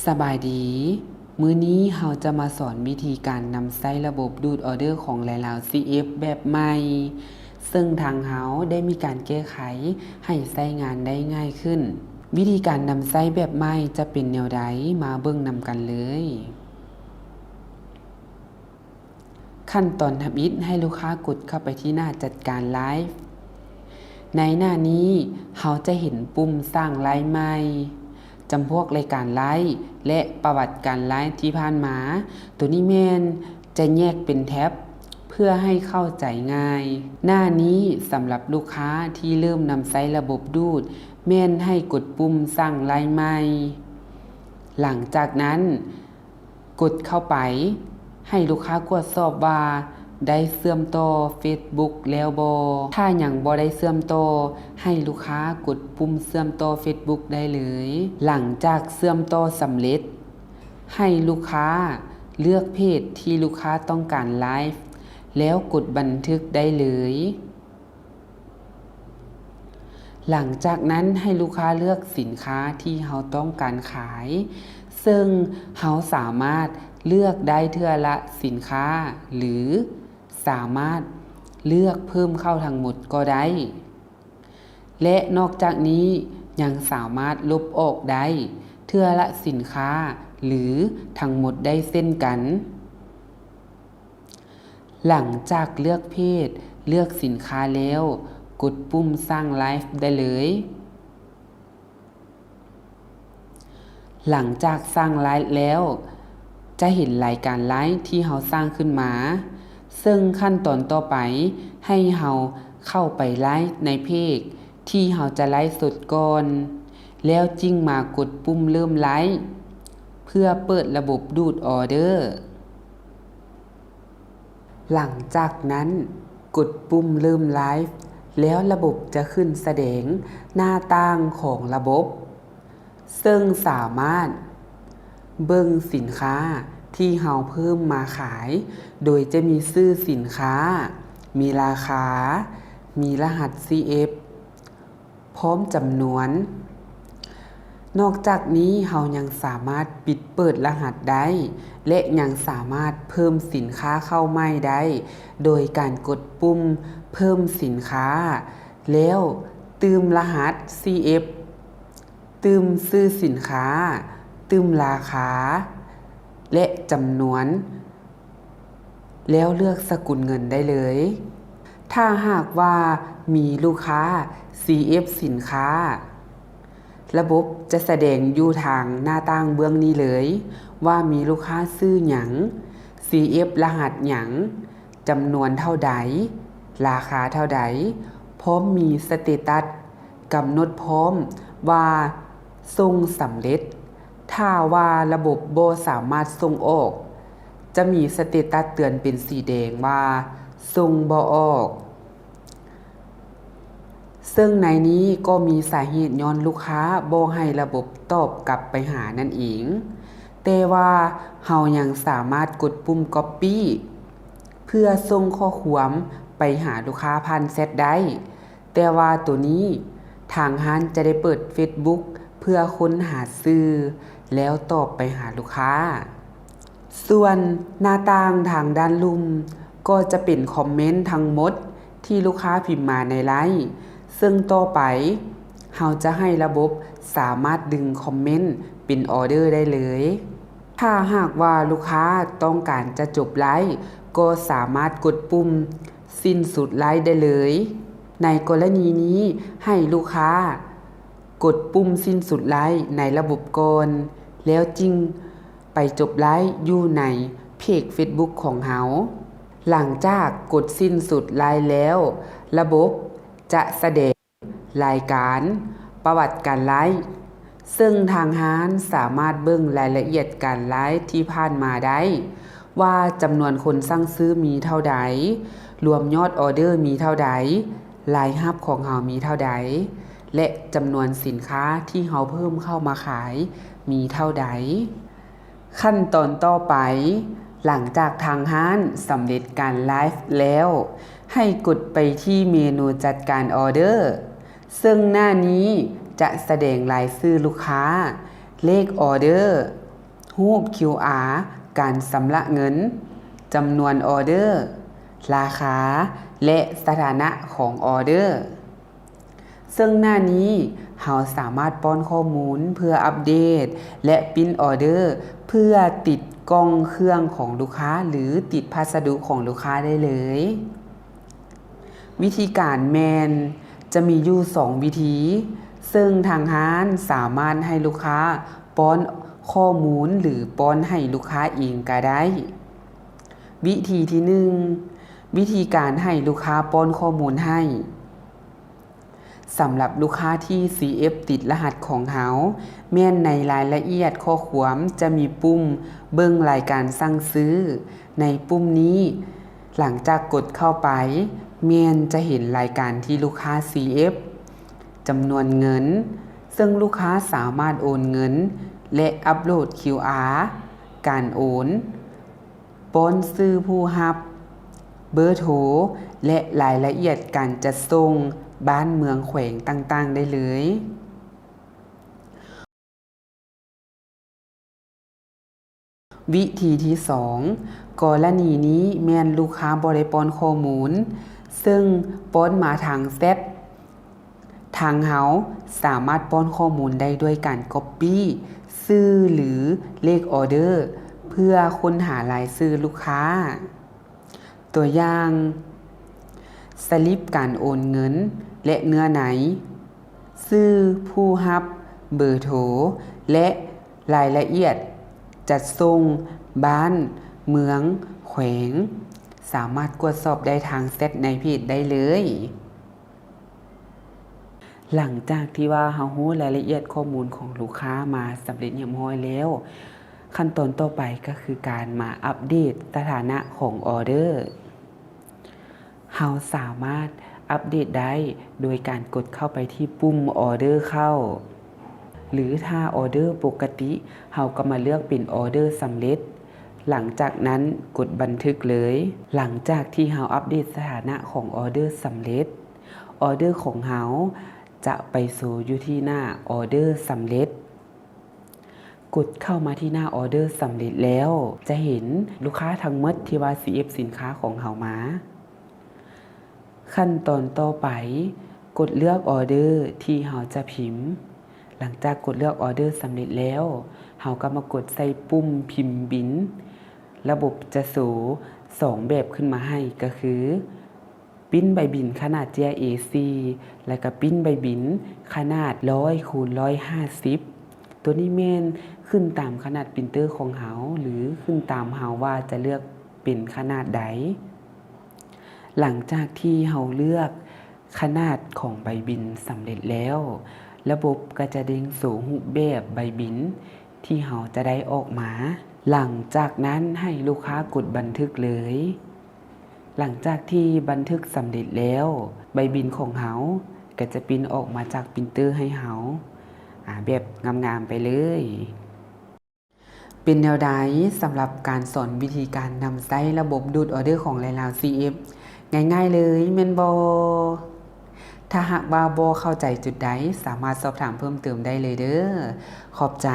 สบายดี มื้อนี้เราจะมาสอนวิธีการนำใช้ระบบดูดออเดอร์ของหลายๆ CF แบบใหม่ ซึ่งทางเราได้มีการแก้ไขให้ใช้งานได้ง่ายขึ้น วิธีการนำใช้แบบใหม่จะเป็นแนวใดมาเบิ่งนำกันเลย ขั้นตอนทำอิฐให้ลูกค้ากดเข้าไปที่หน้าจัดการไลฟ์ ในหน้านี้เราจะเห็นปุ่มสร้างไลฟ์ใหม่จำพวกรายการไลฟ์และประวัติการไลฟ์ที่ผ่านมา ตัวนี้แม่นจะแยกเป็นแท็บเพื่อให้เข้าใจง่าย หน้านี้สำหรับลูกค้าที่เริ่มนำใช้ระบบดูดแม่นให้กดปุ่มสร้างไลฟ์ใหม่ หลังจากนั้นกดเข้าไปให้ลูกค้ากดสอบว่าได้เชื่อมต่อ Facebook แล้วบ่ถ้ายังบ่ได้เชื่อมต่อให้ลูกค้ากดปุ่มเชื่อมต่อ Facebook ได้เลย หลังจากเชื่อมต่อสำเร็จให้ลูกค้าเลือกเพจที่ลูกค้าต้องการไลฟ์แล้วกดบันทึกได้เลย หลังจากนั้นให้ลูกค้าเลือกสินค้าที่เราต้องการขายซึ่งเราสามารถเลือกได้เทื่อละสินค้าหรือสามารถเลือกเพิ่มเข้าทั้งหมดก็ได้และนอกจากนี้ยังสามารถลบออกได้เทื่อละสินค้าหรือทั้งหมดได้เช่นกันหลังจากเลือกเพจเลือกสินค้าแล้วกดปุ่มสร้างไลฟ์ได้เลยหลังจากสร้างไลฟ์แล้วจะเห็นรายการไลฟ์ที่เราสร้างขึ้นมาซึ่งขั้นตอนต่อไปให้เราเข้าไปไลฟ์ในเพจที่เราจะไลฟ์สดก่อนแล้วจึงมากดปุ่มเริ่มไลฟ์เพื่อเปิดระบบดูดออเดอร์หลังจากนั้นกดปุ่มเริ่มไลฟ์แล้วระบบจะขึ้นแสดงหน้าต่างของระบบซึ่งสามารถเบิ่งสินค้าที่เราเพิ่มมาขายโดยจะมีชื่อสินค้ามีราคามีรหัส CF พร้อมจำนวนนอกจากนี้เรายังสามารถปิดเปิดรหัสได้และยังสามารถเพิ่มสินค้าเข้าใหม่ได้โดยการกดปุ่มเพิ่มสินค้าแล้วเติมรหัส CF เติมชื่อสินค้าเติมราคาและจำนวนแล้วเลือกสกุลเงินได้เลยถ้าหากว่ามีลูกค้า CF สินค้าระบบจะแสดงอยู่ทางหน้าต่างเบื้องนี้เลยว่ามีลูกค้าซื้อหยัง CF รหัสหยังจำนวนเท่าใดราคาเท่าใดพร้อมมีสเตตัสกำหนดพร้อมว่าส่งสำเร็จถ้าว่าระบบบ่สามารถส่งออกจะมีสเตตัสเตือนเป็นสีแดงว่าส่งบ่ออกซึ่งในนี้ก็มีสาเหตุย้อนลูกค้าบ่ให้ระบบตอบกลับไปหานั่นเองแต่ว่าเรายังสามารถกดปุ่ม Copy เพื่อส่งข้อความไปหาลูกค้าผ่านแชทได้แต่ว่าตัวนี้ทางร้านจะได้เปิด Facebook เพื่อค้นหาซื้อแล้วตอบไปหาลูกค้าส่วนหน้าต่างทางด้านลุ่มก็จะเป็นคอมเมนต์ทั้งหมดที่ลูกค้าพิมพ์มาในไลฟ์ซึ่งต่อไปเราจะให้ระบบสามารถดึงคอมเมนต์เป็นออเดอร์ได้เลยถ้าหากว่าลูกค้าต้องการจะจบไลฟ์ก็สามารถกดปุ่มสิ้นสุดไลฟ์ได้เลยในกรณีนี้ให้ลูกค้ากดปุ่มสิ้นสุดไลฟ์ในระบบก่อนแล้วจึงไปจบไลฟ์อยู่ในเพจ Facebook ของเราหลังจากกดสิ้นสุดไลฟ์แล้วระบบจะแสดงรายการประวัติการไลฟ์ซึ่งทางร้านสามารถเบิ่งรายละเอียดการไลฟ์ที่ผ่านมาได้ว่าจำนวนคนสั่งซื้อมีเท่าใดรวมยอดออเดอร์มีเท่าใดรายรับของเรามีเท่าใดและจำนวนสินค้าที่เราเพิ่มเข้ามาขายมีเท่าใดขั้นตอนต่อไปหลังจากทางร้านสำเร็จการไลฟ์แล้วให้กดไปที่เมนูจัดการออเดอร์ซึ่งหน้านี้จะแสดงรายชื่อลูกค้า เลขออเดอร์รูป QR การชำระเงินจำนวนออเดอร์ราคาและสถานะของออเดอร์ซึ่งหน้านี้เราสามารถป้อนข้อมูลเพื่ออัปเดตและปริ้นออเดอร์เพื่อติดกล้องเครื่องของลูกค้าหรือติดพัสดุของลูกค้าได้เลยวิธีการแมนจะมีอยู่2วิธีซึ่งทางร้านสามารถให้ลูกค้าป้อนข้อมูลหรือป้อนให้ลูกค้าเองก็ได้วิธีที่1วิธีการให้ลูกค้าป้อนข้อมูลให้สำหรับลูกค้าที่ CF ติดรหัสของเฮาแม่นในรายละเอียดข้อความจะมีปุ่มเบิ่งรายการสั่งซื้อในปุ่มนี้หลังจากกดเข้าไปแม่นจะเห็นรายการที่ลูกค้า CF จำนวนเงินซึ่งลูกค้าสามารถโอนเงินและอัปโหลด QR การโอนป้อนชื่อผู้รับเบอร์โทรและรายละเอียดการจัดส่งบ้านเมืองแขวงต่างๆได้เลยวิธีที่2กรณีนี้แม่นลูกค้าบ่ได้ป้อนข้อมูลซึ่งป้อนมาทางแชททางเฮาสามารถป้อนข้อมูลได้ด้วยการ Copy ชื่อหรือเลขออเดอร์เพื่อค้นหารายชื่อลูกค้าตัวอย่างสลิปการโอนเงินและเนื้อในชื่อผู้รับเบอร์โทรและรายละเอียดจัดส่งบ้านเมืองแขวงสามารถตรวจสอบได้ทางแชทในเพจได้เลยหลังจากที่ว่าเรารู้รายละเอียดข้อมูลของลูกค้ามาสำเร็จเรียบร้อยแล้วขั้นตอนต่อไปก็คือการมาอัปเดตสถานะของออเดอร์เราสามารถอัปเดตได้โดยการกดเข้าไปที่ปุ่มออเดอร์เข้าหรือถ้าออเดอร์ปกติเราก็มาเลือกเป็นออเดอร์สำเร็จหลังจากนั้นกดบันทึกเลยหลังจากที่เราอัปเดตสถานะของออเดอร์สำเร็จออเดอร์ของเราจะไปสู่อยู่ที่หน้าออเดอร์สำเร็จกดเข้ามาที่หน้าออเดอร์สำเร็จแล้วจะเห็นลูกค้าทั้งหมดที่ว่า CF สินค้าของเรามาขั้นตอนต่อไปกดเลือกออเดอร์ที่เราจะพิมพ์หลังจากกดเลือกออเดอร์สำเร็จแล้วเราก็มากดใส่ปุ่มพิมพ์บิลระบบจะสู่2แบบขึ้นมาให้ก็คือปิ้นใบบินขนาด JAC และก็ปิ้นใบบินขนาด100 คูณ 150ตัวนี้แม่นขึ้นตามขนาดปรินเตอร์ของเฮาหรือขึ้นตามเฮาว่าจะเลือกเป็นขนาดใดหลังจากที่เฮาเลือกขนาดของใบบินสำเร็จแล้วระบบก็จะเด้งสู่รูปแบบใบบินที่เฮาจะได้ออกมาหลังจากนั้นให้ลูกค้ากดบันทึกเลยหลังจากที่บันทึกสำเร็จแล้วใบบินของเฮาก็จะปริ้นออกมาจากปรินเตอร์ให้เฮาแบบงามๆไปเลยเป็นแนวใดสำหรับการสอนวิธีการนำใช้ระบบดูดออเดอร์ของลาว CF ง่ายๆเลยแม่นบ่ถ้าหากว่าบ่เข้าใจจุดใดสามารถสอบถามเพิ่มเติมได้เลยเด้อขอบใจ